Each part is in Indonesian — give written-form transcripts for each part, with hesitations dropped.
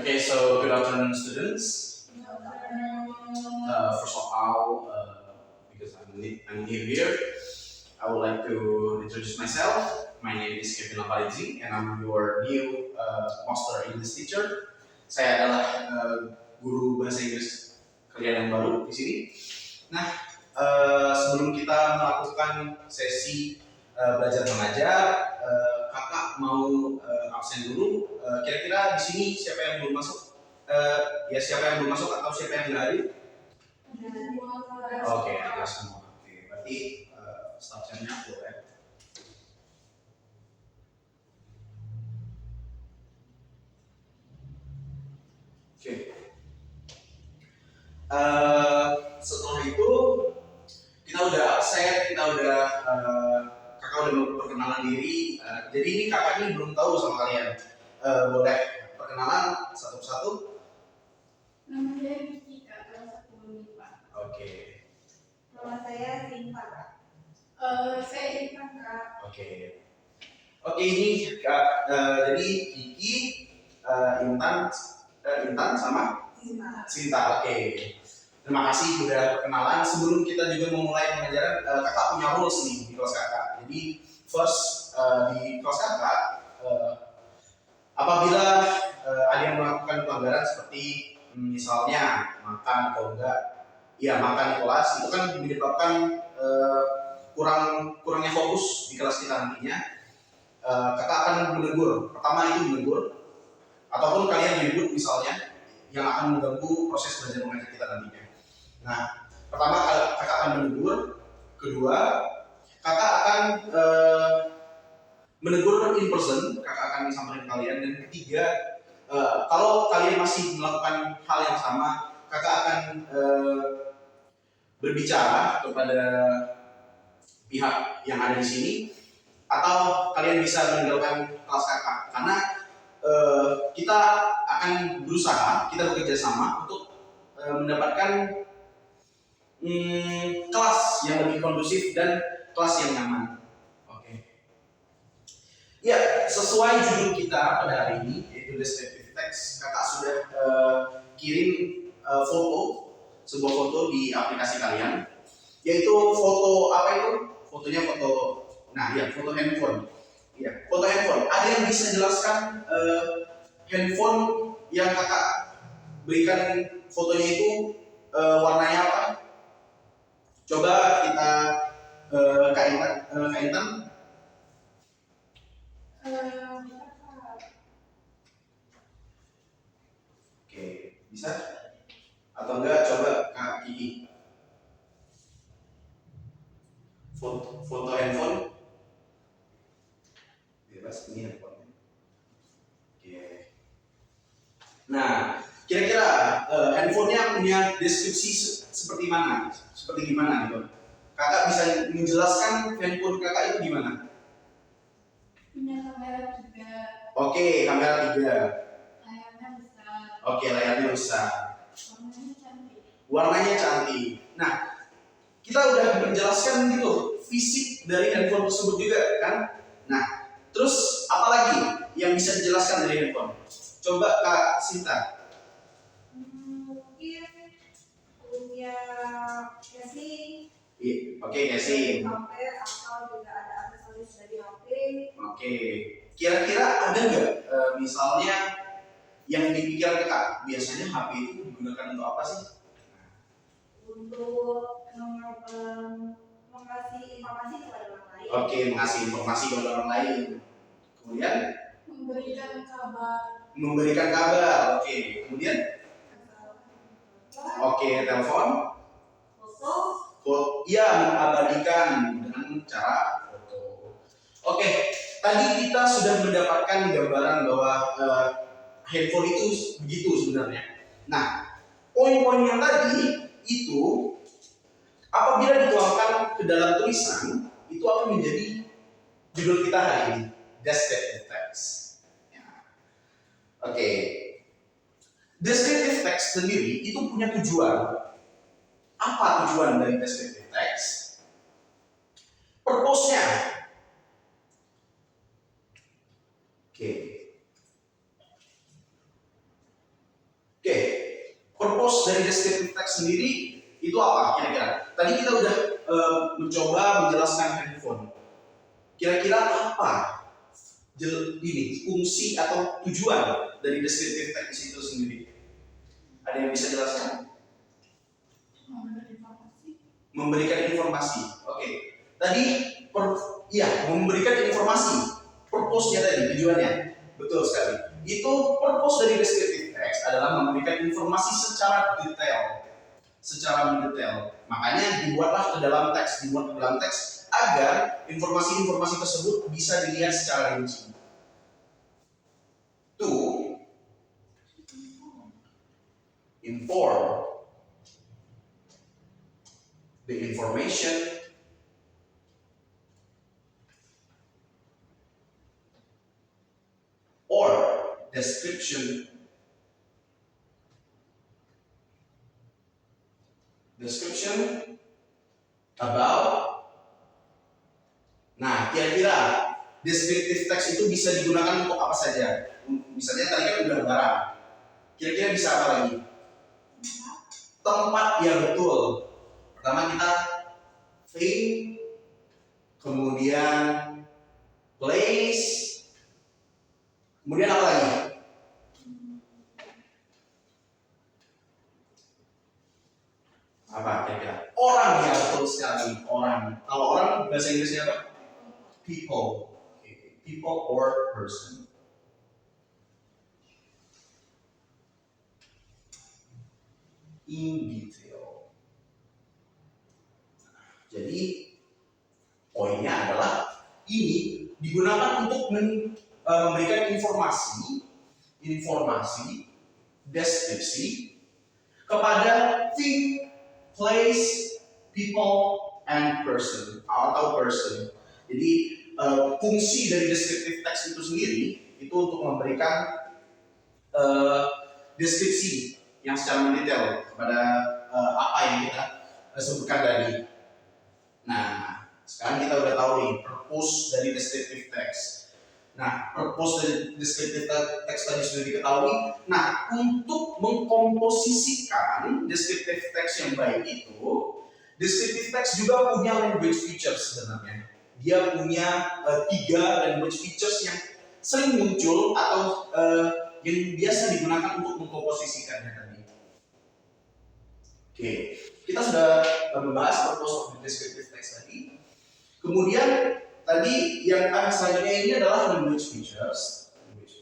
Okay, so good afternoon, students. First of all, because I'm new here, I would like to introduce myself. My name is Kevin Laparizi, and I'm your new master English teacher. Saya adalah guru bahasa Inggris kalian yang baru di sini. Nah, sebelum kita melakukan sesi belajar mengajar, kakak mau absen dulu. Kira-kira di sini siapa yang belum masuk? Ya siapa yang belum masuk atau siapa yang nggak hadir? Oke, ada semua. Oke, berarti stop jamnya boleh. Oke. Setelah itu kita udah absen, kakak udah perkenalan diri. Jadi ini kakak ini belum tahu sama kalian. Boleh perkenalan satu persatu? Nama saya Vicky, Kak, kelas 10 IPA. Oke. Nama saya Sinta, Kak. Saya Irfan, Kak. Oke. Oke, ini Kak, jadi Vicky, Intan sama Sinta. Sinta. Oke. Terima kasih sudah perkenalan. Sebelum kita juga memulai pengajaran, kakak punya rules nih di kelas kakak. Jadi first di kelas kakak, apabila ada yang melakukan pelanggaran seperti misalnya makan atau enggak, ya makan di kelas itu kan menyebabkan kurangnya fokus di kelas kita nantinya. Kakak akan menegur. Pertama itu menegur, ataupun kalian ribut misalnya yang akan mengganggu proses belajar mengajar kita nantinya. Nah, pertama kakak akan menegur, kedua kakak akan menegur in person, kakak akan samperin kalian, dan ketiga kalau kalian masih melakukan hal yang sama, kakak akan berbicara kepada pihak yang ada di sini, atau kalian bisa meninggalkan kelas kakak, karena kita akan berusaha, kita bekerja sama untuk mendapatkan kelas yang lebih kondusif dan kelas yang nyaman. Oke. Ya, sesuai judul kita pada hari ini, yaitu descriptive text, kakak sudah kirim sebuah foto di aplikasi kalian, yaitu foto apa itu? Fotonya foto, foto handphone. Ya, foto handphone. Ada yang bisa jelaskan handphone yang kakak berikan fotonya itu warnanya apa? Coba kita Kak Intan. Oke, bisa? Atau enggak coba Kak Kiki. Foto handphone. Bebas, ini handphone. Oke. Nah, kira-kira handphonenya punya deskripsi seperti mana? Seperti gimana gitu? Kakak bisa menjelaskan handphone kakak itu gimana? Punya kamera 3. Oke, kamera 3. Layarnya besar. Oke, layarnya besar. Warnanya cantik. Warnanya cantik. Nah, kita udah menjelaskan gitu fisik dari handphone tersebut juga kan? Nah, terus apa lagi yang bisa dijelaskan dari handphone? Coba Kak Sinta. Mungkin punya casing. Oke, casing. HP atau juga ada aksesoris dari HP. Oke. Kira-kira ada nggak misalnya yang dipikir Kak, biasanya HP itu digunakan untuk apa sih? Untuk mengasih informasi kepada orang lain. Oke, mengasih informasi kepada orang lain. Kemudian memberikan kabar. Oke. Kemudian telepon. Foto. Ya, mengabadikan dengan cara foto. Oke, tadi kita sudah mendapatkan gambaran bahwa handphone itu begitu sebenarnya. Nah, poin-poin yang tadi itu apabila dituangkan ke dalam tulisan, itu akan menjadi judul kita hari ini, descriptive text. Oke. Descriptive text sendiri itu punya tujuan. Apa tujuan dari descriptive text? Purpose-nya. Oke. Purpose dari descriptive text sendiri itu apa kira-kira? Tadi kita udah mencoba menjelaskan handphone. Kira-kira apa ini fungsi atau tujuan dari descriptive text itu sendiri? Ada yang bisa jelaskan? Memberikan informasi. Oke. Tadi memberikan informasi. Purpose-nya tadi, tujuannya. Betul sekali. Itu purpose dari descriptive text adalah memberikan informasi secara detail. Secara mendetail. Makanya dibuat ke dalam teks agar informasi-informasi tersebut bisa dilihat secara rinci. To inform the information or description about. Nah, kira-kira descriptive text itu bisa digunakan untuk apa saja? Misalnya tadi kan udah barang. Kira-kira bisa apa lagi? Tempat yang betul. Pertama kita thing, kemudian place, kemudian apa lagi? Apa kira-kira? Orang, ya betul sekali, orang. Kalau orang bahasa Inggrisnya apa? People. Okay. People or person. In detail. Jadi poinnya adalah ini digunakan untuk memberikan informasi, deskripsi kepada thing, place, people, and person atau person. Jadi fungsi dari descriptive text itu sendiri itu untuk memberikan deskripsi yang secara mendetail kepada apa yang kita sebutkan tadi. Nah, sekarang kita udah tahu nih purpose dari descriptive text. Nah, purpose dari descriptive text tadi sudah diketahui. Nah, untuk mengkomposisikan descriptive text yang baik itu, descriptive text juga punya language features sebenarnya. Dia punya 3 language features yang sering muncul atau yang biasa digunakan untuk mengkomposisikannya tadi. Oke, kita sudah membahas purpose of the descriptive text tadi. Kemudian tadi yang selanjutnya ini adalah language features. Language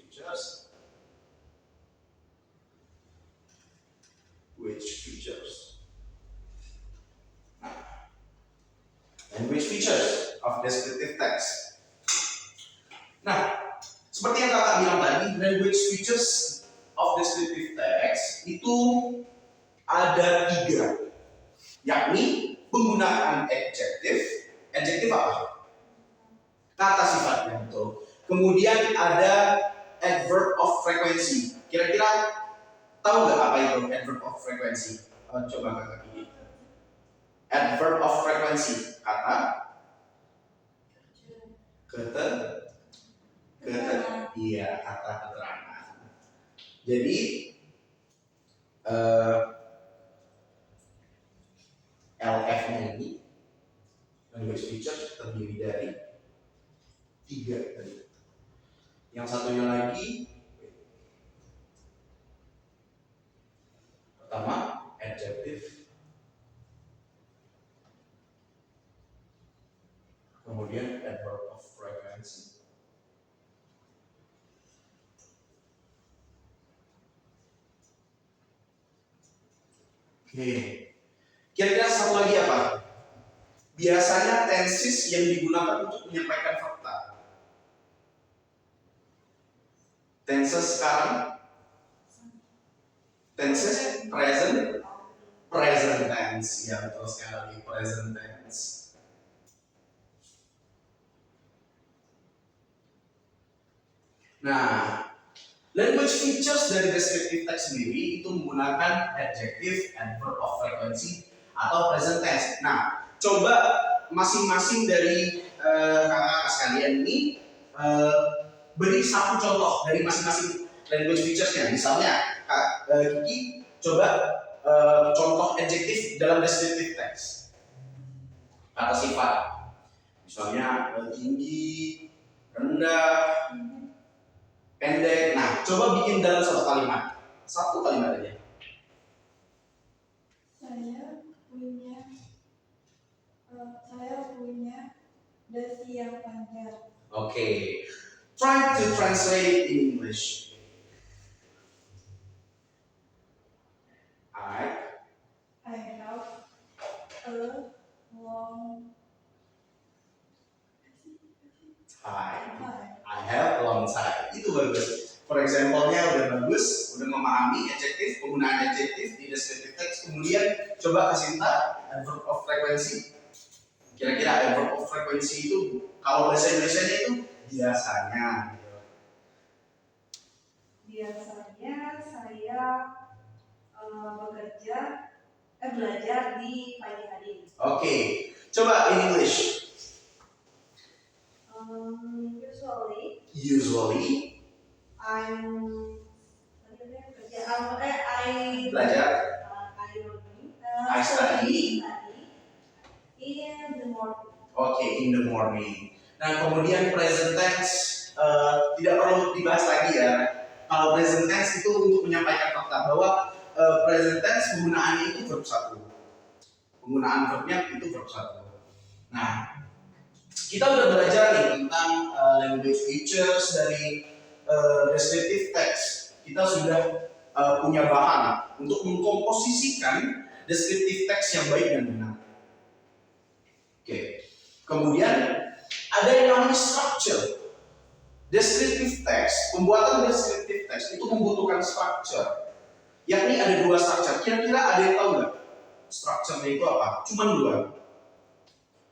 features of descriptive text. Nah, seperti yang kakak bilang tadi, language features of descriptive text itu ada 3, yakni penggunaan adjektif apa? Kata sifatnya, betul. Kemudian ada adverb of frequency. Kira-kira tahu nggak apa itu adverb of frequency? Coba kakak ini. Adverb of frequency, kata keterangan. Jadi LF-nya ini language feature terdiri dari 3 tadi. Yang satunya lagi pertama adjective, kemudian adverb of frequency. Oke. Kira-kira satu lagi apa? Biasanya tenses yang digunakan untuk menyampaikan fakta. Tenses sekarang, tenses present tense, ya betul sekali, present tense. Nah, language features dari descriptive text sendiri itu menggunakan adjective, adverb of frequency, atau present tense. Nah, coba masing-masing dari kakak-kakak sekalian ini beri satu contoh dari masing-masing language features-nya. Misalnya, Kak Kiki, coba contoh adjektif dalam descriptive text. Kata sifat. Misalnya tinggi, rendah, pendek. Nah, coba bikin dalam satu kalimat. Satu kalimat aja. Saya punya dasi yang panjang. Okay. Try to translate in English. I have a long Time. time. I have a long time. Itu bagus. For example-nya udah bagus, udah memahami adjektif, penggunaan adjektif di descriptive text. Kemudian coba kasih adverb of frequency. Kira-kira adverb of frequency itu kalau bahasa Indonesia itu biasanya. Biasanya saya belajar di pagi hari. Okay. Coba in English. Usually. I Belajar. I study. In the morning. Okay, in the morning. Nah, kemudian present tense tidak perlu dibahas lagi ya. Kalau present tense itu untuk menyampaikan fakta bahwa present tense penggunaannya itu verb 1. Penggunaan verbnya itu verb 1. Nah, kita udah belajar nih tentang language features dari descriptive text. Kita sudah punya bahan untuk mengkomposisikan descriptive text yang baik dan benar. Oke. Kemudian ada yang namanya structure. Descriptive text, pembuatan descriptive text itu membutuhkan structure. Yakni ada 2 structure. Kira-kira ada yang tahu nggak? Structure-nya itu apa? Cuman 2.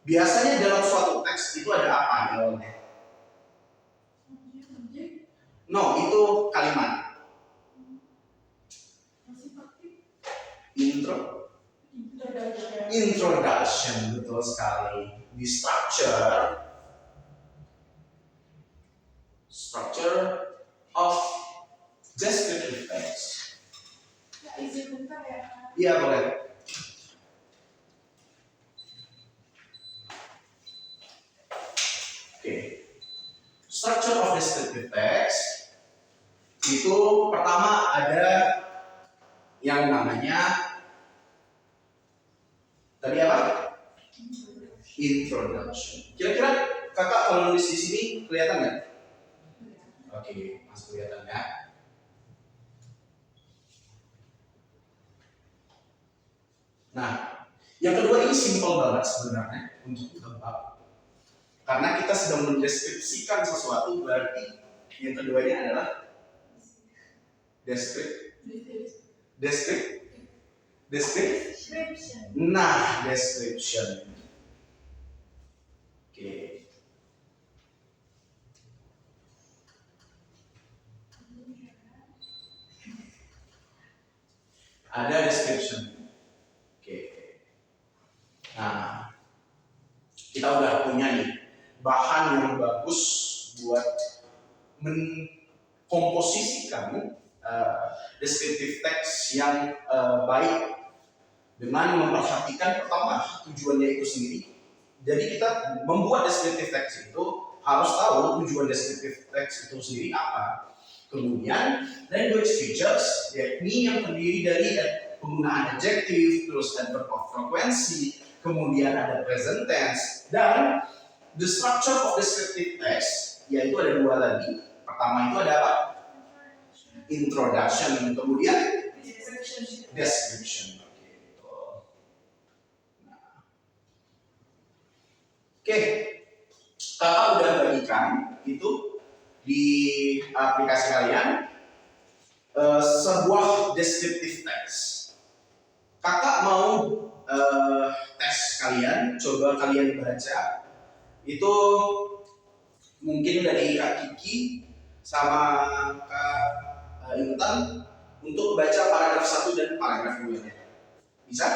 Biasanya dalam suatu teks itu ada apa di awalnya? No, itu kalimat. Introduction, betul sekali. Di structure of descriptive text. Ya, izin bentar ya. Iya, boleh. Oke. Structure of descriptive text itu pertama ada yang namanya tadi apa? Introduction. Kira-kira kakak kalau nulis di sini kelihatan nggak? Oke, masih kelihatan ya. Nah, yang kedua ini simple banget sebenarnya untuk ditebak. Karena kita sedang mendeskripsikan sesuatu, berarti yang keduanya adalah description. Nah, description. Oke. Ada description. Oke. Nah, kita udah punya nih bahan yang bagus buat mengkomposisikan descriptive text yang baik dengan memperhatikan pertama tujuannya itu sendiri. Jadi kita membuat descriptive text itu harus tahu tujuan descriptive text itu sendiri apa. Kemudian language features yakni yang terdiri dari penggunaan adjektif, terus adverb of frequency, kemudian ada present tense, dan the structure of descriptive text yaitu ada 2 tadi. Pertama itu ada apa? Introduction, kemudian description. Oke, kakak udah bagikan itu di aplikasi kalian sebuah descriptive text. Kakak mau tes kalian, coba kalian baca itu mungkin dari Kak Kiki sama Kak Intan untuk baca paragraf 1 dan paragraf 2 nya. Bisa?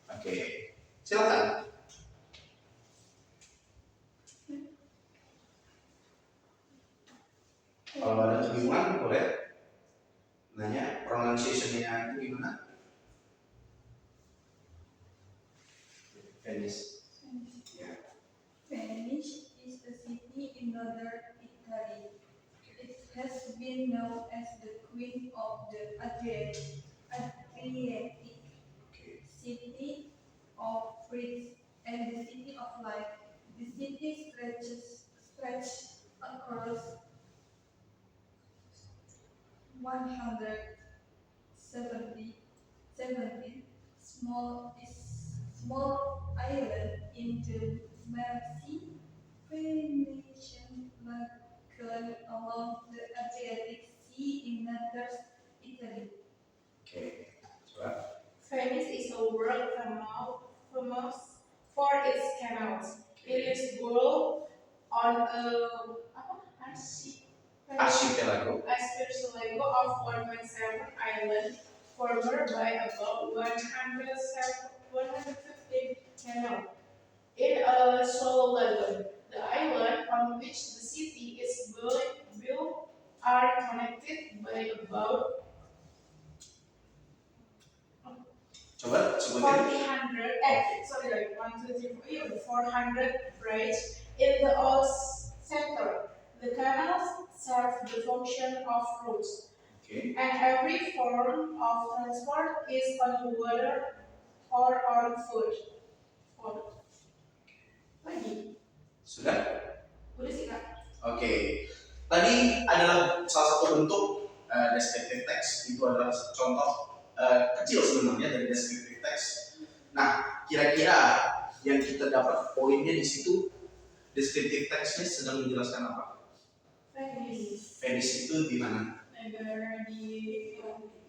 Oke, silakan. Kalau ada kebingungan boleh nanya pronunciation-nya itu gimana? Venice. Ya. Venice is a city in northern Italy. It has been known as the Queen of the Adriatic, Oke. city of fruits, and the city of life. The city stretches across 170 small island in the Mersey Venetian lagoon along the Adriatic Sea in northern Italy. Oke. Coba. Venice is a world famous for its canals. It is built on a Archipelago. archipelago of 1.7 islands formed by about 115 canals in a shallow lagoon. The island on which the city is built are connected by about Coba sebutin. 400 bridges in the old center. The canals serve the function of roads, Oke. and every form of transport is on water or on foot. Lagi, Sudah? udah sih kak. Oke. Tadi adalah salah satu bentuk descriptive text. Itu adalah contoh kecil sebenarnya dari descriptive text. Nah, kira-kira yang kita dapat poinnya di situ, descriptive text-nya sedang menjelaskan apa? Venice, Venice itu di mana? negara di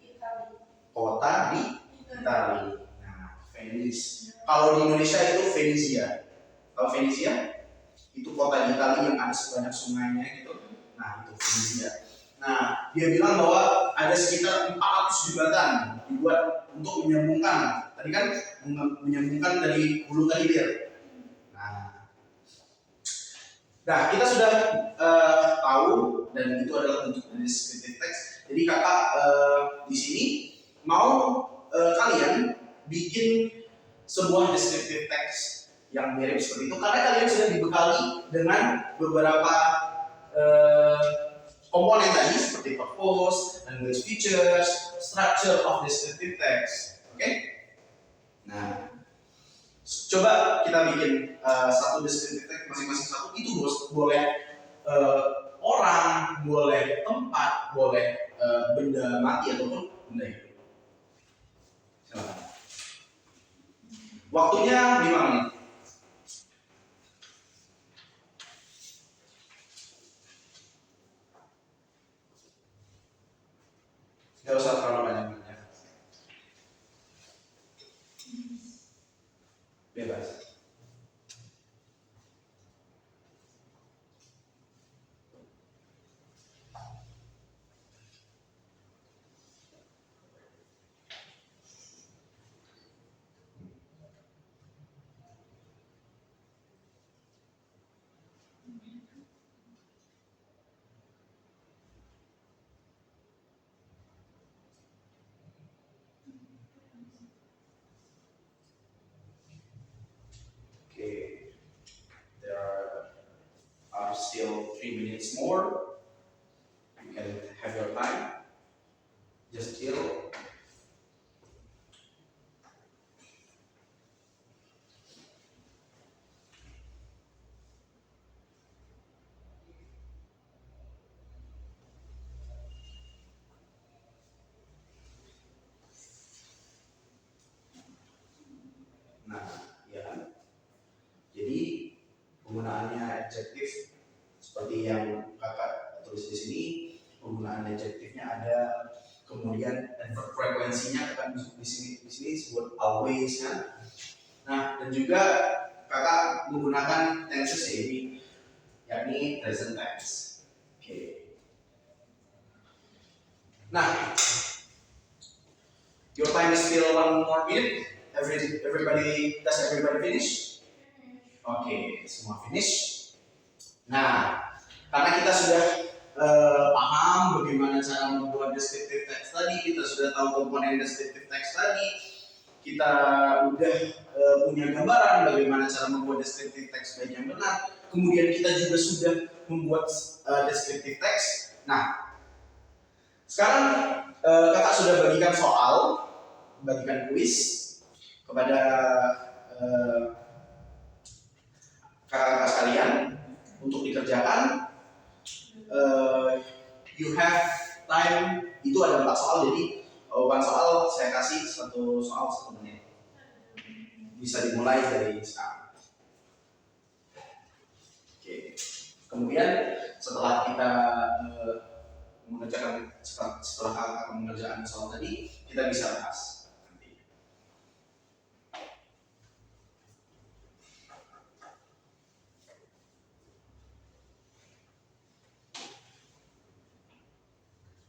Italia. Kota di Italia. Nah, Venice. Kalau di Indonesia itu Venezia. Kalau Venezia itu kota di Italia yang ada sebanyak sungainya gitu. Nah, itu Venezia. Nah, dia bilang bahwa ada sekitar 400 jembatan dibuat untuk menyambungkan. Tadi kan menyambungkan dari hulu ke hilir. Nah, kita sudah tahu dan itu adalah bentuk dari descriptive text. Jadi kakak di sini mau kalian bikin sebuah descriptive text yang mirip seperti itu karena kalian sudah dibekali dengan beberapa komponen tadi seperti purpose, language features, structure of descriptive text. Oke? Nah, coba kita bikin satu descriptive text masing-masing satu. Itu boleh orang, boleh tempat, boleh benda mati ataupun benda hidup. Silakan. Waktunya 5 menit. Gak usah terlalu banyak-banyak. Bebas. Okay, there are still 3 minutes more. You can have your time. Just chill. Nah, ya kan? Jadi penggunaannya adjektif seperti yang kakak tulis di sini, penggunaan adjektifnya ada, kemudian adverb frekuensinya akan di sini disebut always ya. Nah, dan juga kakak menggunakan tenses ini, yakni present tense. Oke. Nah, your time is still 1 more minute. Everybody finish? Oke, semua finish. Nah, karena kita sudah paham bagaimana cara membuat descriptive text tadi, kita sudah tahu komponen descriptive text tadi. kita udah punya gambaran bagaimana cara membuat descriptive text baik yang benar, kemudian kita juga sudah membuat descriptive text. Nah, sekarang kakak sudah bagikan kuis kepada kakak-kakak sekalian untuk dikerjakan. You have time, itu ada 4 soal, jadi one soal saya kasih 1 soal 1 menit. Bisa dimulai dari sekarang. Oke. Kemudian setelah kita setelah kakak mengerjakan soal tadi, kita bisa bahas nanti.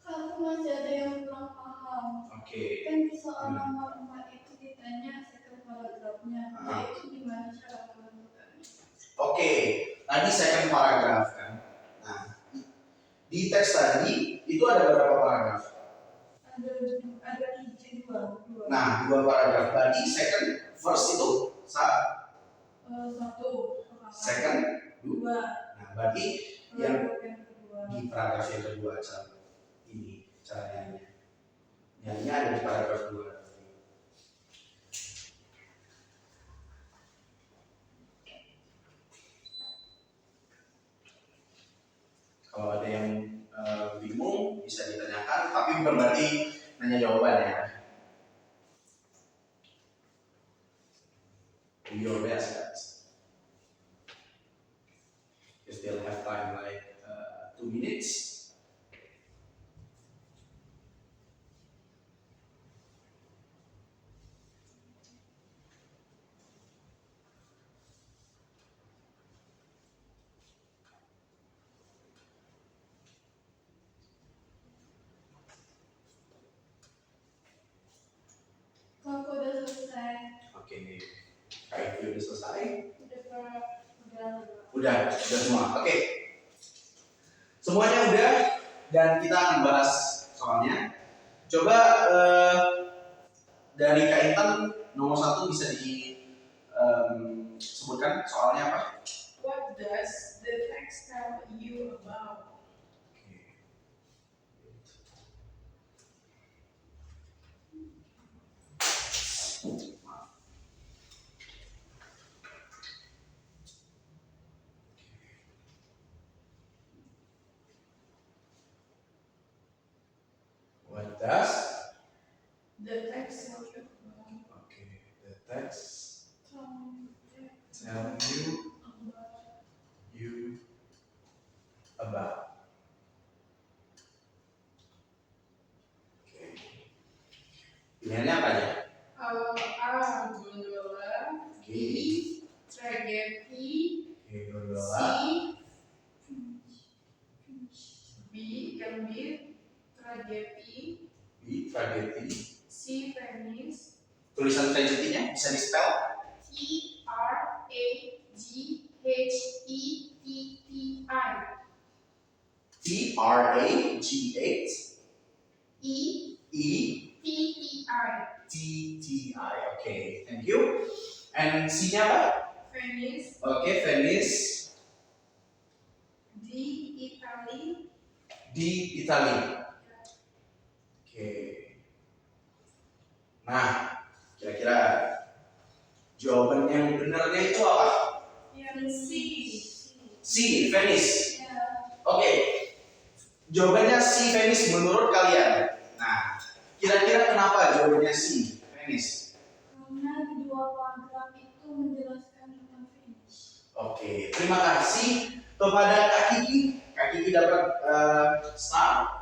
Aku masih ada yang belum paham. Oke. Kan di soal nomor 4 itu ditanya second paragrafnya. Nah, itu gimana cara menentukannya? Oke, tadi second paragraph kan. Nah, di teks tadi itu ada berapa paragraf? Ada izin dua. Nah, 2 paragraf. Berarti second first itu Satu. second 2. Dua. Nah, berarti yang kedua. di paragraf yang kedua cara nyanyinya. Nyanyinya ada di paragraf 2. Kalau ada yang bingung bisa ditanyakan, tapi bukan berarti nanya jawabannya. Do your best, guys. You still have time, like 2 minutes. Kalau udah selesai. Oke, Kak itu udah selesai. Udah Semua. Oke. Semuanya udah, dan kita akan bahas soalnya. Coba dari Kak Intan nomor 1 bisa disebutkan soalnya apa? What does the text tell you about? What does? The text tell you about. Okay, the text tell you about. Oke. Pilihannya apa aja? A. Gondola. B. Tragedi. Oke, C. gondola. B. Tragedi. B. Tragedi. C. Venice. Tulisan tragedinya bisa di-spell? T-R-A-G-H-E-T-T-I. T-R-A-G-H-E-T-T-I. Okay, thank you. And C-nya apa? Venice. Okay, Venice. D. Italy. D. Italy. Oke. Nah, kira-kira jawaban yang benarnya itu apa? Yang C. C. Venice. Ya. Oke. Jawabannya C. Venice menurut kalian. Nah, kira-kira kenapa jawabannya C. Venice? Karena di 2 paragraf itu menjelaskan tentang finish. Oke, terima kasih kepada Kak Kiki. Kak Kiki dapat star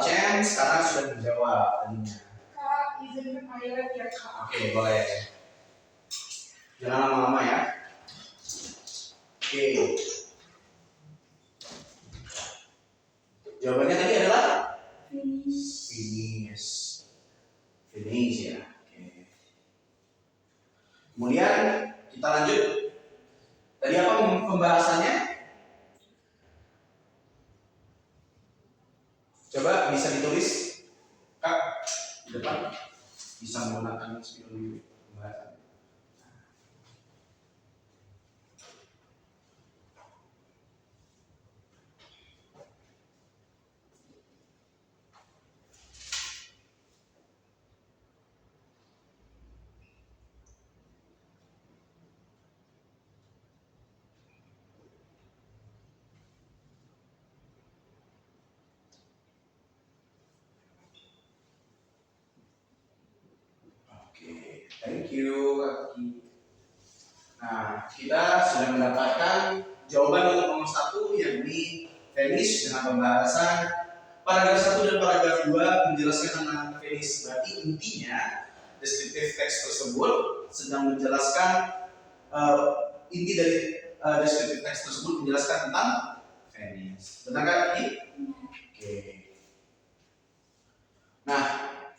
chance karena sudah menjawab tadinya. Kak, izin highlight ya Kak. Oke, boleh. Jangan lama-lama ya. Oke. Jawabannya tadi adalah Finish. finish. Finish ya. Oke. Kemudian kita lanjut. Tadi apa pembahasannya? Coba bisa ditulis, Kak, di depan. bisa menggunakan spidol di pembahasan. Oke, thank you Kak Kiki. Nah, kita sudah mendapatkan jawaban untuk nomor 1 yakni Venice dengan pembahasan paragraf 1 dan paragraf 2 menjelaskan tentang Venice. Berarti intinya descriptive text tersebut sedang menjelaskan inti dari descriptive text tersebut menjelaskan tentang Venice. Benar kan Kiki? Oke. Nah,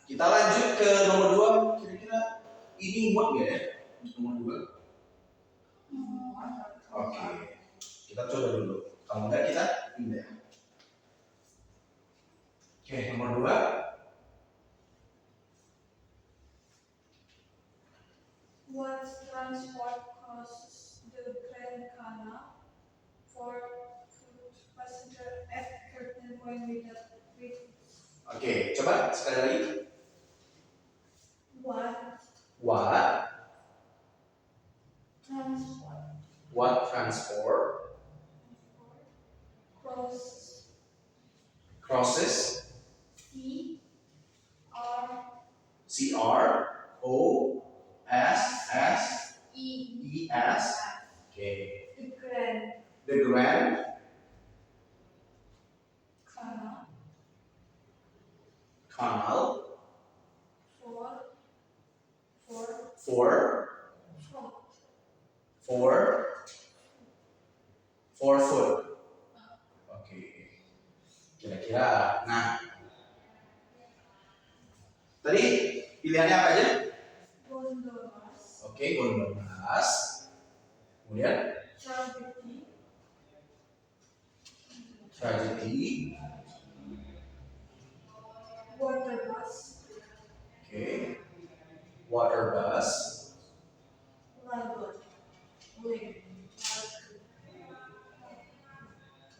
kita lanjut ke nomor 2. Kira-kira ini muat nggak ya? Untuk nomor 2. Oke. Kita coba dulu. Kalau enggak kita pindah. Oke, nomor 2. What transport crosses the Grand Canal for passenger at certain point without wait? Oke, coba sekali lagi. What transport What transport crosses CROSSES. Oke. The Grand Canal for food. Oke. Kira-kira. Nah, tadi pilihannya apa aja? gondolas, Oke, gondolas. Kemudian tragedy. water bus, Oke. Water bus.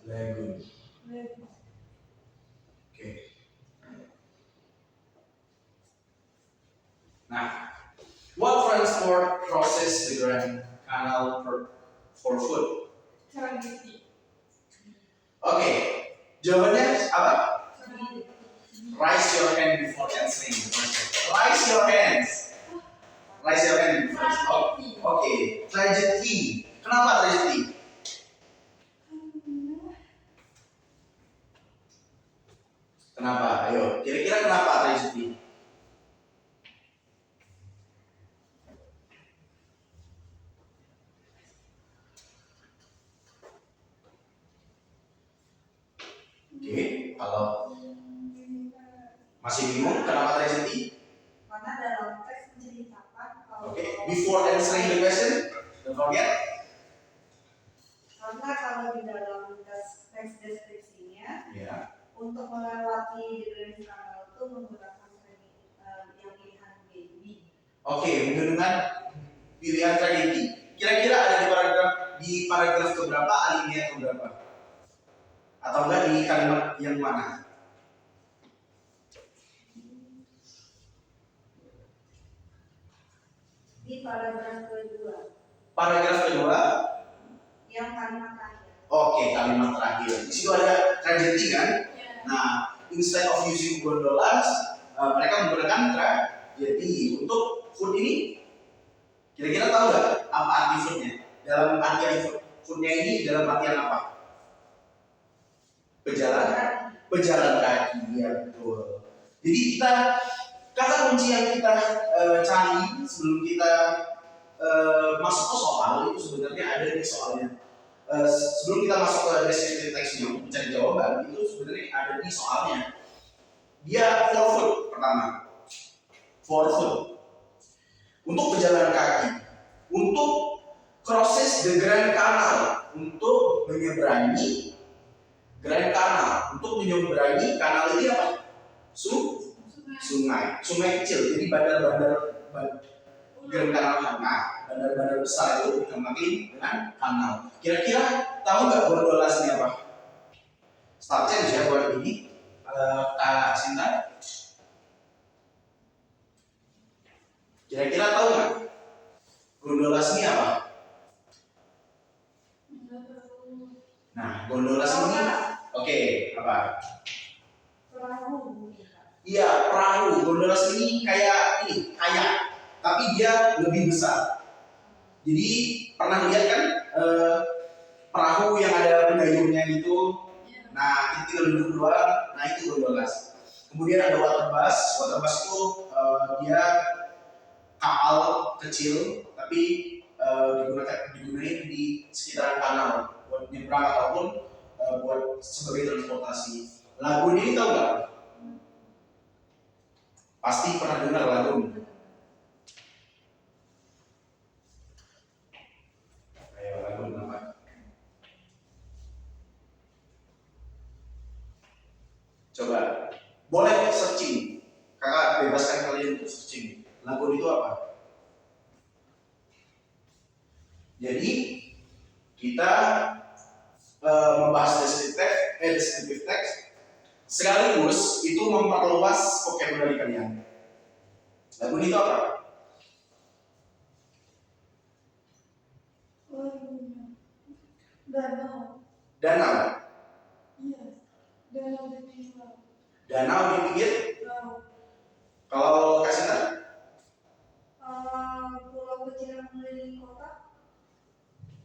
Lagoon. Oke. Nah, what transport crosses the Grand Canal for food? tragedy, Oke, jawabannya apa? Raise your hand before answering the question. Raise your hands. Raise your hand first. Oke, tragedy. Kenapa tragedy? Kenapa? Ayo, kira-kira kenapa tragedy? Oke, kalau masih bingung kenapa tragedy? Karena dalam teks menceritakan kalau Oke, before answering the question, don't forget. karena kalau di dalam teks deskripsinya Ya. untuk melewati the Grand Canal itu menggunakan yang pilihan B. Oke, menggunakan pilihan tragedi. Kira-kira ada di paragraf keberapa, alinea keberapa? Atau enggak di kalimat yang mana? Di paragraf kedua Paragraf kedua. yang kalimat terakhir. Oke, kalimat terakhir. Di situ ada tragedi kan? Nah, instead of using gondolas, mereka menggunakan tragedi untuk food ini. Kira-kira tahu nggak apa arti foodnya? Dalam artian foodnya ini dalam artian apa? Pejalan kaki, ya betul. Jadi kata kunci yang kita cari sebelum kita masuk ke soal itu sebenarnya ada di soalnya. Sebelum kita masuk ke descriptive text-nya untuk mencari jawaban itu sebenarnya ada di soalnya. Dia for food pertama, for food untuk pejalan kaki, untuk crosses the Grand Canal, untuk menyeberangi Grand Canal, untuk menyeberangi kanal ini apa? Sungai. sungai, sungai kecil. Jadi Grand Canal. Nah, bandar-bandar besar itu ditemakin dengan kanal. Kira-kira tahu nggak gondola ini apa? Start change ya buat ini. Kak Sinta. Kira-kira tahu nggak gondola ini apa? Nah, gondola ini, oke, apa? Perahu. Iya, perahu. Gondola ini kayak ini, kayak, tapi dia lebih besar. Jadi pernah lihat kan perahu yang ada pendayungnya gitu? Nah, itu tinggal duduk doang. Nah, itu gondola. Kemudian ada water bus. Water bus itu dia kapal kecil, tapi digunain di sekitaran kanal buat nyebrang ataupun buat sebagai transportasi. Lagu ini tahu nggak? Pasti pernah dengar lagu. Ayo lagu apa? Coba, boleh searching. Kakak bebaskan kalian untuk searching. Lagu itu apa? Jadi kita membahas descriptive text sekaligus itu memperluas vocabulary kalian. Lagu itu apa? Danau. Danau. Iya. Danau di pinggir. Danau di pinggir. Laut. Kalau Kasina? Pulau kecil yang mengelilingi kota.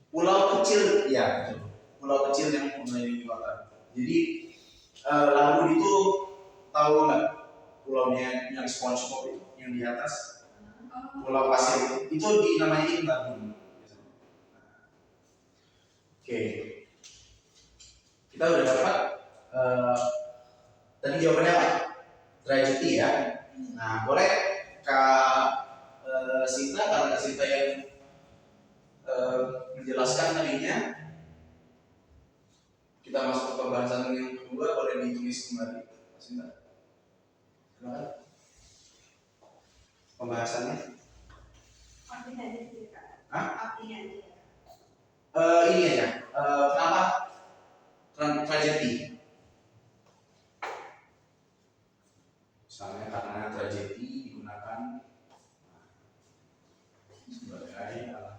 Pulau kecil, ya betul. Pulau kecil yang mengelilingi kota. Jadi lagu itu tahu nggak pulaunya yang SpongeBob itu yang di atas pulau pasir itu dinamain lagu. Oke, kita udah dapat tadi jawabannya apa? Tragedy ya. Nah, boleh Kak Sinta, karena Kak Sinta yang menjelaskan tadinya, kita masuk ke pembahasan yang kedua, boleh ditulis kembali, Kak Sinta. Silakan. Pembahasannya. Artinya aja sih, Kak. Hah? Artinya aja. Ini aja. Kenapa tragedi? Misalnya karena tragedi digunakan sebagai alat.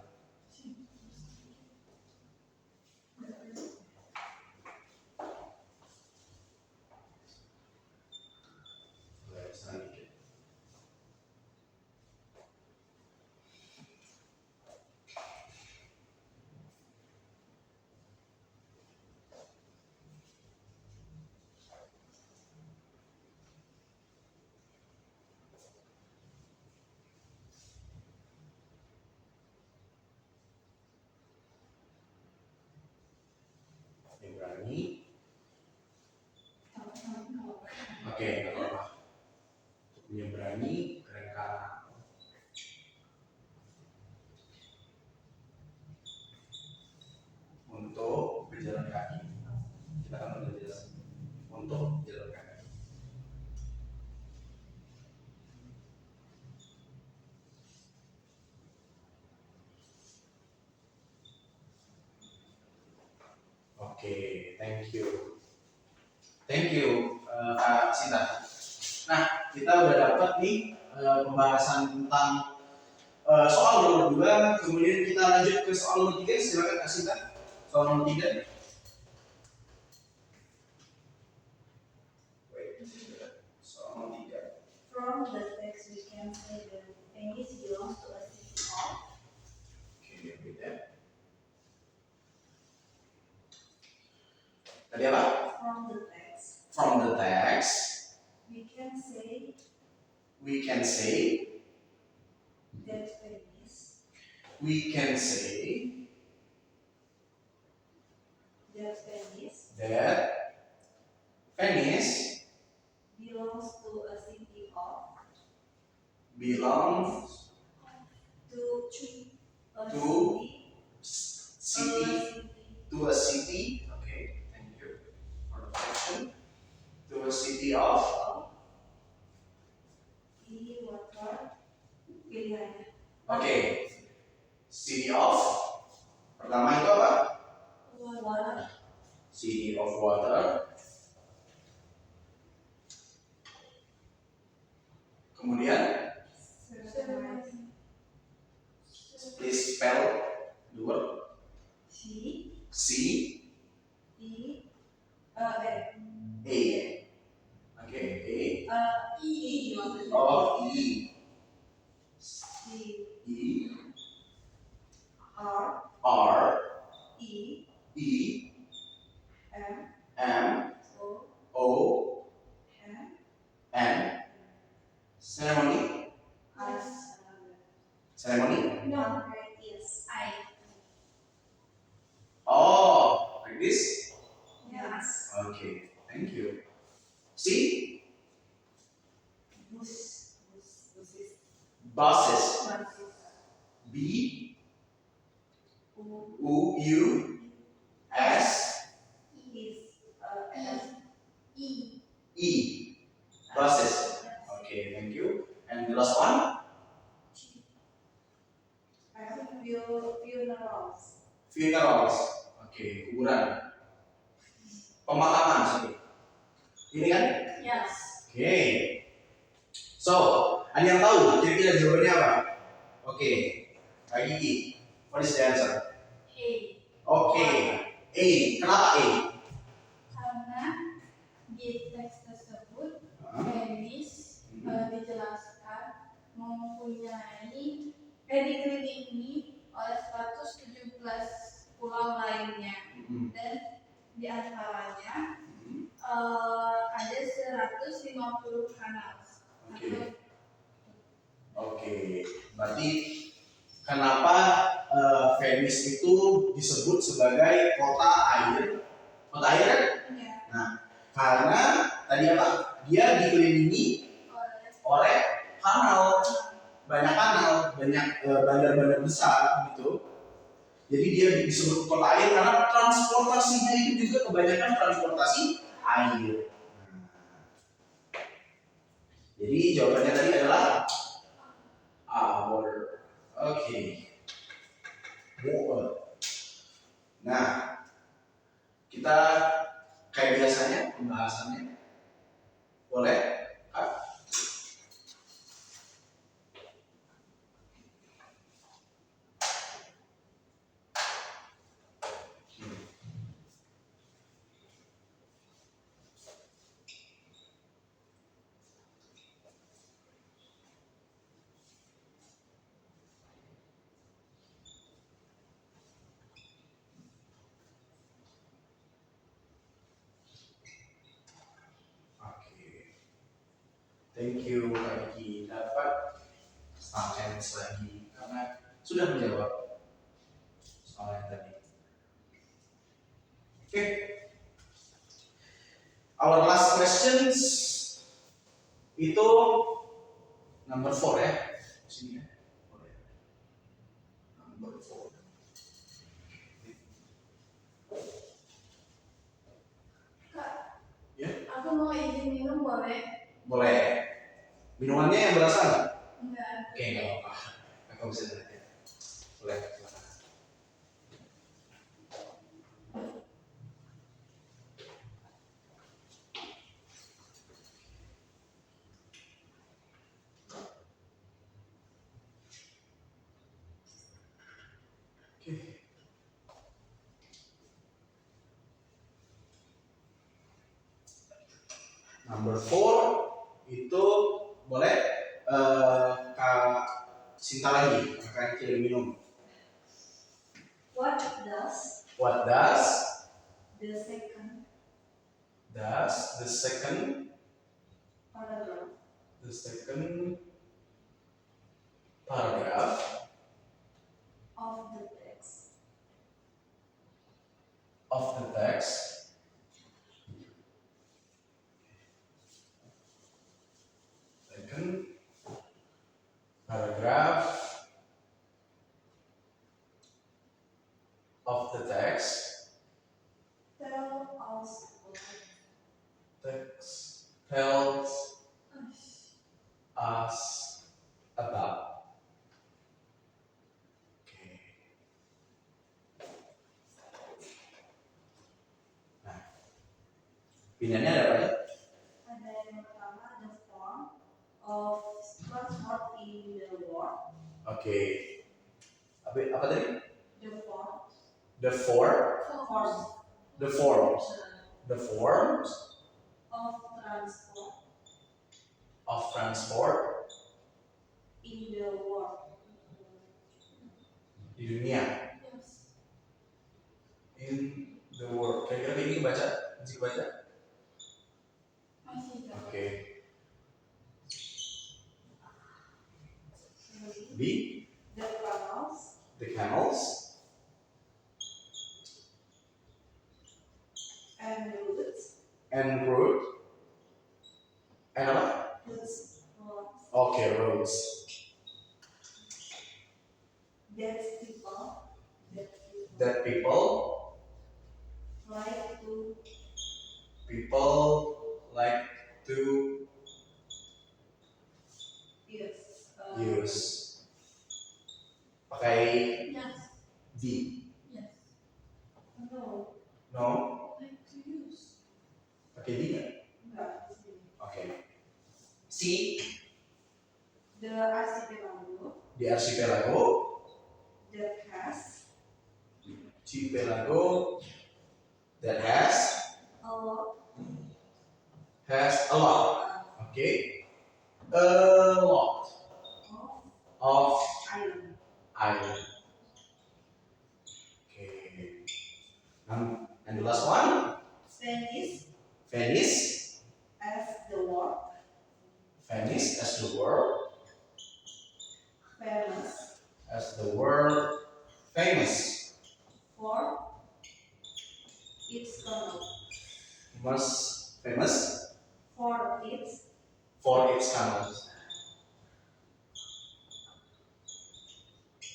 Berani. Oke, nggak apa-apa. Menyeberangi Grand Canal. Untuk berjalan kaki. Kita akan belajar untuk jalan kaki. Oke, thank you. Thank you, Kak Sinta. Nah, kita udah dapat nih pembahasan tentang soal nomor 2, kemudian kita lanjut ke soal nomor 3. Silakan Kak Sinta. Soal nomor 3. Soal nomor 3. From the text we can say that Venice belongs to a city of. Oke, beda. Tadi apa? From the text From the text, we can say we can say, that Venice we can say that Venice that Venice belongs to a city of belongs to a To city to a city. Okay, thank you for the question. To a city of Oke. City of pertama itu apa? Water. City of water. Kemudian please spell the word. C C E A. Oke, A. E Oh, E. C E. R R. E E. M M. O O. N N. Ceremony. S Ceremony. No. Yes. I. Oh, like this. Yes. Okay, thank you. C. Bus. Buses. B. U. U. U. S. Is. S. E. E. Buses. Okay, thank you. And the last one. Funerals. Funerals. Oke, kuburan. Pemakaman, sorry. Ini kan? Yes. Oke. So, ada yang tahu kira-kira jawabannya apa? Oke. Kak Gigi, what is the answer? A. Oke. A. Kenapa A? Karena di teks tersebut Hah? Venice dijelaskan dikelilingi oleh 117 pulau lainnya dan di antaranya ada 150 kanal. Oke. Oke. Berarti kenapa Venice itu disebut sebagai kota air? Kota air kan? Ya, Nah, karena tadi apa? Dia dikelilingi oleh kanal, banyak bandar-bandar besar gitu. Jadi dia disebut kota air karena transportasinya itu juga kebanyakan transportasi air. Jadi jawabannya tadi adalah water. Oke. Water. Nah, kita kayak biasanya pembahasannya boleh? Kak? Oke. Thank you Kak Diki. Dapat setengah chance lagi karena sudah menjawab soal yang tadi. Oke. Our last questions itu number 4 ya. Sini ya. Number 4. Kak, Ya, aku mau izin minum boleh? boleh. Minumannya yang berasa nggak? Enggak. Oke, nggak apa-apa. Aku bisa lihat ya. Boleh. Silakan. Oke. Number 4 itu boleh Kak Sinta lagi, Kak Kecil minum. What does What does the second the second paragraph paragraph of the text second paragraph of the text tell us tells us about Pilihannya ada apa ya? Ada yang pertama, the form of transport in the world. Oke. Apa tadi? The form. The form. Form. The forms. The forms Of transport of transport in the world. di dunia. Yes. In the world. Kira-kira kayak gini baca? Masih baca? Masih ada. Oke. The The canals camels and roads. and road and apa? Roads. Oke, roads. That people That people like to like to use. use. Pakai Yes. the. Yes. No, No? Like to use. Pakai the nggak? enggak di sini. Oke. Si The archipelago di archipelago. that has Archipelago that has a lot a lot. Oke. A lot of of island. island. Oke. And the last one, Venice Venice. as the world Venice as the world famous for its canal. famous For its for its canals.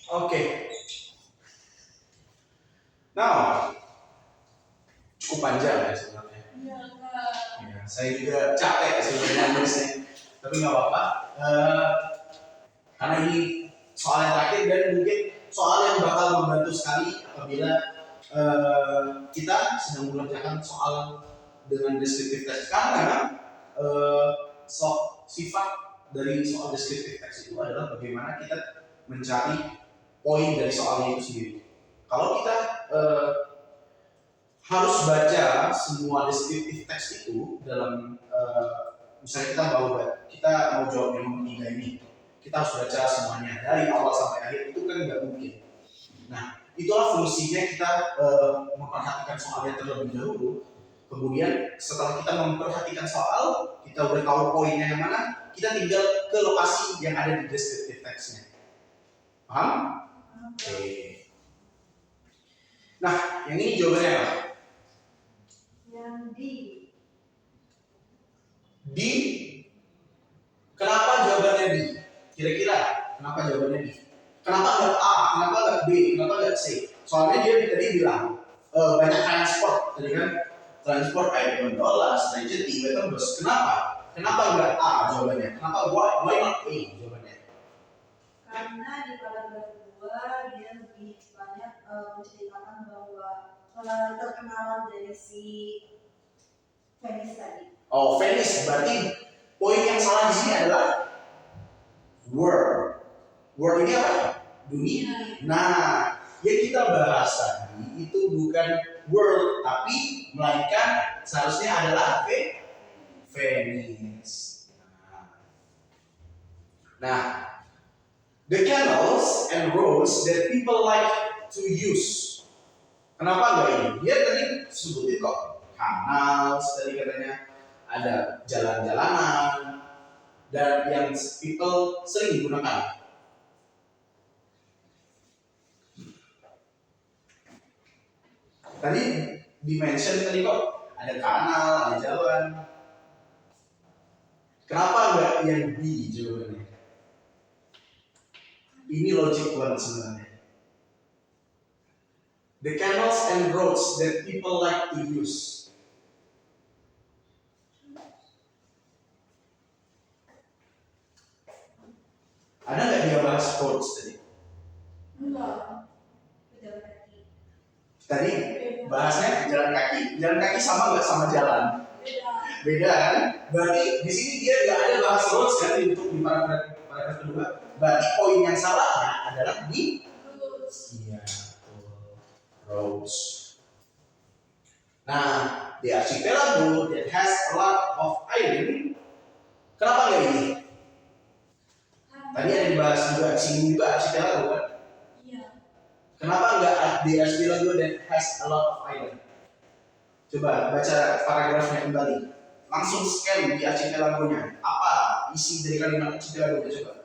Oke. Now, cukup panjang ya sebenarnya. Iya, Kak. Ya, saya juga capek sebenarnya nulisnya, tapi nggak apa-apa. Karena ini soal yang terakhir dan mungkin soal yang bakal membantu sekali apabila kita sedang mengerjakan soal dengan descriptive text. Karena sifat dari soal descriptive text itu adalah bagaimana kita mencari poin dari soalnya itu sendiri. Kalau kita harus baca semua descriptive text itu dalam misalnya kita mau jawab yang nomor 3 ini, kita harus baca semuanya dari awal sampai akhir, itu kan nggak mungkin. Nah, itulah fungsinya kita memperhatikan soalnya terlebih dahulu. Kemudian setelah kita memperhatikan soal, kita udah tahu poinnya yang mana, kita tinggal ke lokasi yang ada di descriptive text-nya. Paham? Oke. Nah, yang ini jawabannya apa? yang Di. Kenapa jawabannya di? Kira-kira kenapa jawabannya di? Kenapa nggak A? Kenapa nggak B? Kenapa nggak C? Soalnya dia tadi bilang banyak transport, tadi kan transport kayak gondola, tragedy, betul bos. Kenapa? Kenapa nggak A jawabannya? Kenapa why not A jawabannya? karena di paragraf 2 dia lebih banyak menceritakan bahwa terkenalan dari si Venice tadi. Oh, Venice berarti poin yang salah di sini adalah world. World ini apa? Dunia. Nah, yang kita bahas tadi itu bukan world, tapi melainkan seharusnya adalah Venice. Nah, the canals and roads that people like to use. Kenapa enggak ini? Dia tadi sebutin kok kanal, tadi katanya ada jalan-jalanan dan yang people sering digunakan. Tadi dimention tadi kok ada kanal, ada jalan. Kenapa enggak yang B jawabannya? Ini logik banget sebenarnya. The canals and roads that people like to use. Ada nggak dia bahas roads tadi? Enggak. Pejalan kaki. Tadi bahasnya jalan kaki. Jalan kaki sama nggak sama jalan? Beda. beda kan? Berarti di sini dia nggak ada bahas roads kan untuk di paragraf kedua. Berarti poin yang salahnya adalah di iya, betul. Roads. Nah, the archipelago that has a lot of island. Kenapa nggak ini? Tadi ada dibahas juga, sini juga archipelago kan? Iya. Kenapa nggak the archipelago that has a lot of island? Coba baca paragrafnya kembali. Langsung scan di archipelagonya. Apa isi dari kalimat archipelago? Coba.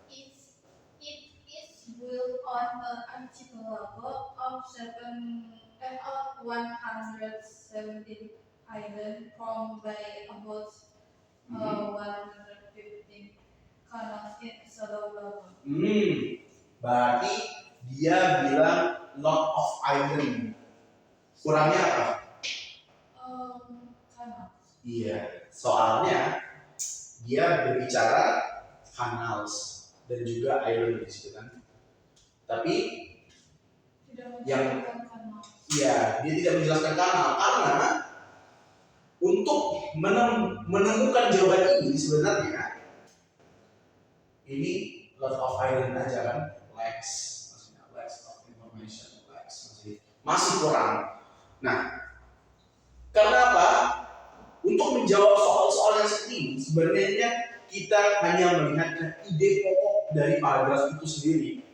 It is built on an archipelago of 117 islands formed by about 115 canals in shallow lava. Berarti dia bilang lot of island. Kurangnya apa? Canals. Iya, soalnya dia berbicara canals dan juga island di situ kan. Tapi Tidak Yang- menjelaskan canals. iya, dia tidak menjelaskan kanal karena untuk menemukan jawaban ini sebenarnya ini lot of island aja kan, lacks, maksudnya lacks of information, lacks masih kurang. Nah, karena apa? Untuk menjawab soal-soal yang seperti ini, sebenarnya kita hanya melihat ide pokok dari paragraf itu sendiri.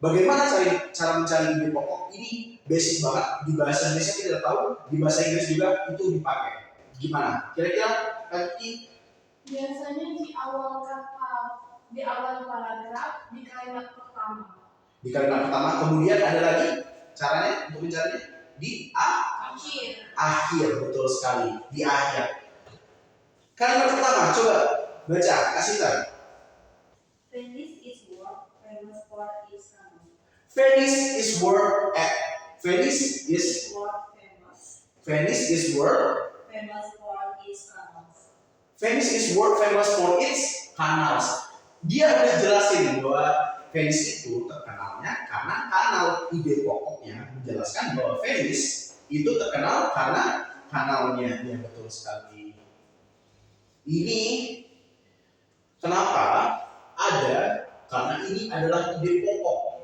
Bagaimana cara mencari ide pokok? Ini basic banget. Di bahasa Indonesia kita tidak tahu, di bahasa Inggris juga itu dipakai. Gimana? Kira-kira nanti Biasanya di awal paragraf di kalimat pertama. di kalimat pertama, kemudian ada lagi caranya untuk mencarinya di akhir, betul sekali, di akhir. Kalimat pertama, coba baca, kasih tahu. Venice is world famous for its canal. Venice is world Venice is World famous Venice is world for its canals. Venice is world famous for its canals. Dia udah jelasin bahwa Venice itu terkenalnya karena kanal. Ide pokoknya menjelaskan bahwa Venice itu terkenal karena kanalnya. Ya, betul sekali. Ini kenapa ada? Karena ini adalah ide pokok.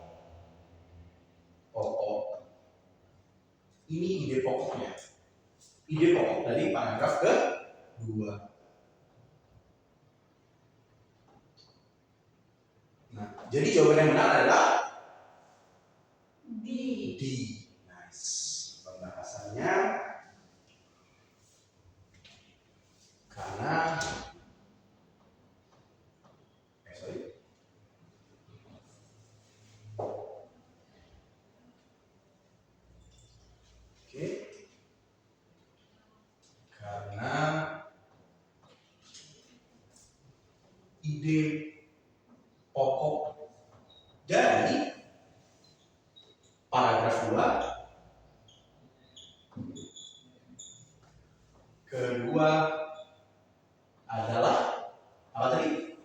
Ini ide pokoknya. Ide pokok dari paragraf kedua. Nah, jadi jawaban yang benar adalah D. D. Nice. Pembahasannya karena sorry. Oke. Karena ide pokok dari paragraf 2 kedua adalah apa tadi?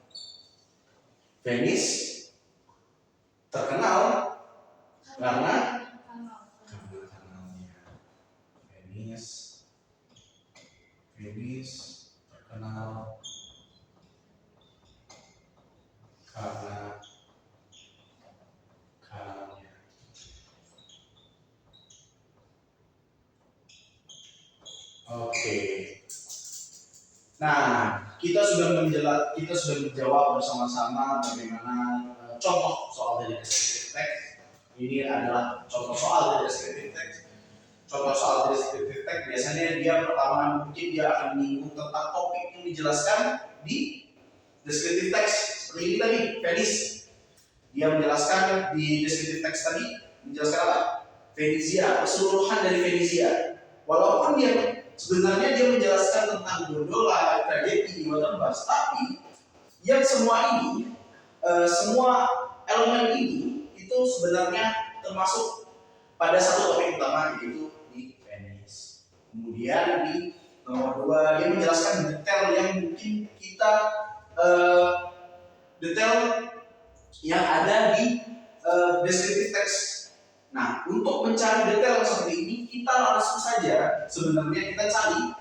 Venice terkenal karena kanalnya. Venice terkenal karena kanalnya. Oke. Nah, kita sudah menjawab bersama-sama bagaimana contoh soal dari descriptive text. Ini adalah contoh soal dari descriptive text. Contoh soal dari descriptive text biasanya dia pertama mungkin dia akan menyinggung tentang topik yang dijelaskan di descriptive text. Seperti ini tadi, Venice. Dia menjelaskan di descriptive text tadi, menjelaskan apa? Venezia, keseluruhan dari Venezia. Walaupun dia sebenarnya dia menjelaskan tentang gondola, tragedi, waterbus, tapi yang semua ini, semua elemen ini itu sebenarnya termasuk pada satu topik utama, yaitu di Venice. Kemudian di nomor 2 dia menjelaskan detail yang mungkin kita detail yang ada di descriptive text. Nah, untuk mencari detail seperti ini kita langsung saja sebenarnya kita cari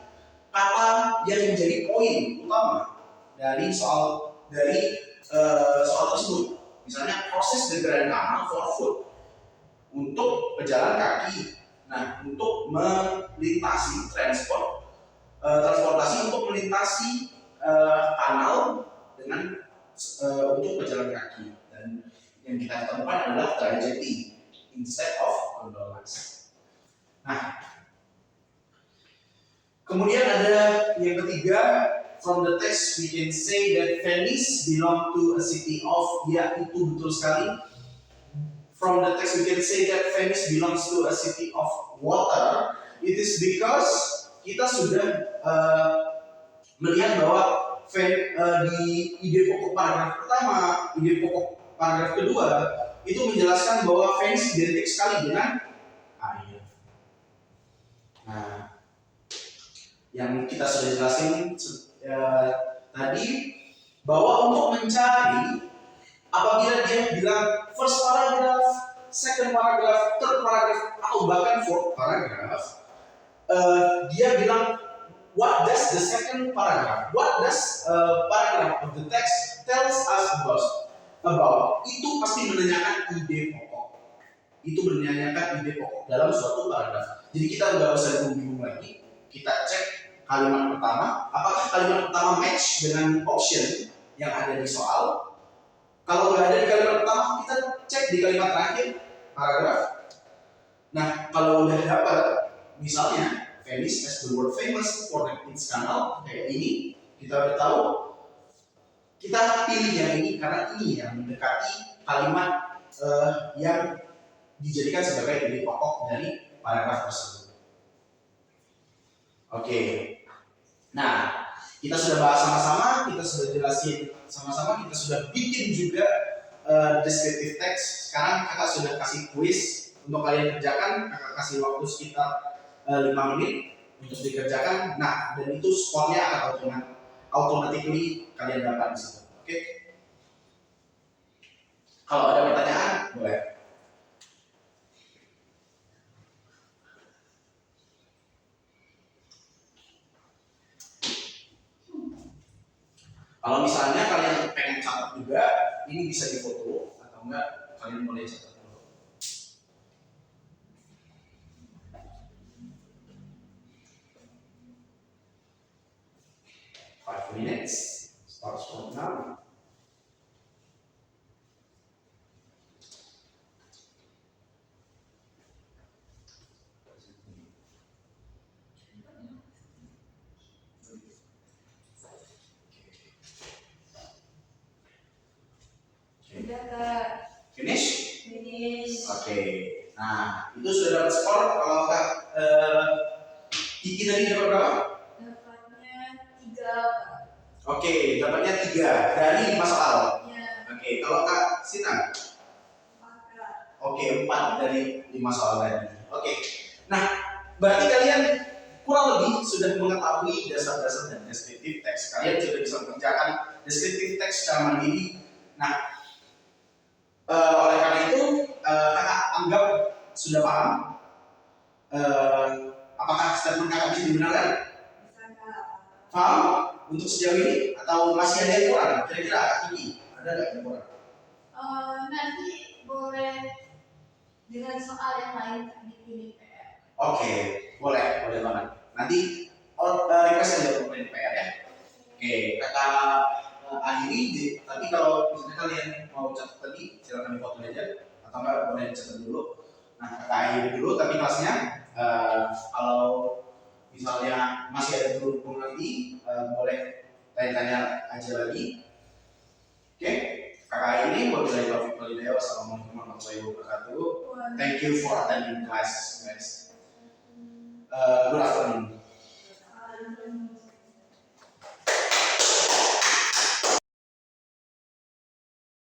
kata yang menjadi poin utama dari soal tersebut. Misalnya proses the Grand Canal for foot untuk pejalan kaki. Nah, untuk melintasi transportasi untuk melintasi kanal dengan untuk pejalan kaki. Dan yang kita temukan adalah trajectory instead of gondolas. Nah, kemudian ada yang ketiga, from the text we can say that Venice belong to a city of, ya itu betul sekali. From the text we can say that Venice belongs to a city of water. It is because kita sudah melihat bahwa di ide pokok paragraf pertama, ide pokok paragraf kedua itu menjelaskan bahwa Venice identik sekali dengan air. Nah, yang kita sudah jelasin tadi bahwa untuk mencari apabila dia bilang first paragraph, second paragraph, third paragraph, atau bahkan fourth paragraph, dia bilang what does the second paragraph, what does paragraph of the text tells us about, itu pasti menanyakan ide pokok. Itu menanyakan ide pokok dalam suatu paragraf. Jadi kita nggak usah bingung lagi. Kita cek kalimat pertama, apakah kalimat pertama match dengan option yang ada di soal. Kalau nggak ada di kalimat pertama, kita cek di kalimat terakhir paragraf. Nah, kalau udah dapat, misalnya Venice as the world famous for its canal kayak ini, kita udah tahu. Kita pilih yang ini karena ini yang mendekati kalimat yang dijadikan sebagai ide pokok dari paragraf tersebut. Oke. Nah, kita sudah bahas sama-sama, kita sudah jelasin sama-sama, kita sudah bikin juga descriptive text. Sekarang kakak sudah kasih quiz untuk kalian kerjakan. Kakak kasih waktu sekitar 5 menit untuk dikerjakan. Nah, dan itu skornya akan automatically kalian dapat di situ. Oke? Kalau ada pertanyaan, boleh. Kalau misalnya kalian pengen catat juga, ini bisa difoto atau enggak kalian boleh catat dulu. Five minutes starts from now. Sudah Kak. Finish? Finish. Oke. Nah, itu sudah dapat skor. Kalau Kak Kiki tadi dapat berapa? Dapatnya 3 Kak. Oke, dapatnya 3 dari 5 soal. Ya. Oke, kalau Kak Sita? 4 Kak. Oke, 4 dari 5 soal tadi. Oke. Nah, berarti kalian kurang lebih sudah mengetahui dasar-dasar dan descriptive text. Kalian sudah bisa mengerjakan descriptive text secara mandiri. Nah, oleh karena itu, kakak anggap sudah paham. Apakah statement kakak bisa dibenarkan? Bisa Kak. Paham untuk sejauh ini? Atau masih ada yang kurang? Kira-kira Kak Kiki, ada nggak yang kurang? Nanti boleh dengan soal yang lain dipilih PR. Oke, boleh banget. Nanti request aja untuk PR ya. Oke, kakak akhiri. Tapi kalau misalnya kalian mau catat tadi, silakan dipoto aja. Atau enggak boleh dicatat dulu. Nah, kakak akhiri dulu. Tapi kelasnya kalau misalnya masih ada berhubung lagi, boleh tanya-tanya aja lagi. Oke, kakak akhiri. Wabillahi taufiq wal hidayah. Wassalamualaikum warahmatullahi wabarakatuh. Thank you for attending class, guys. Good afternoon.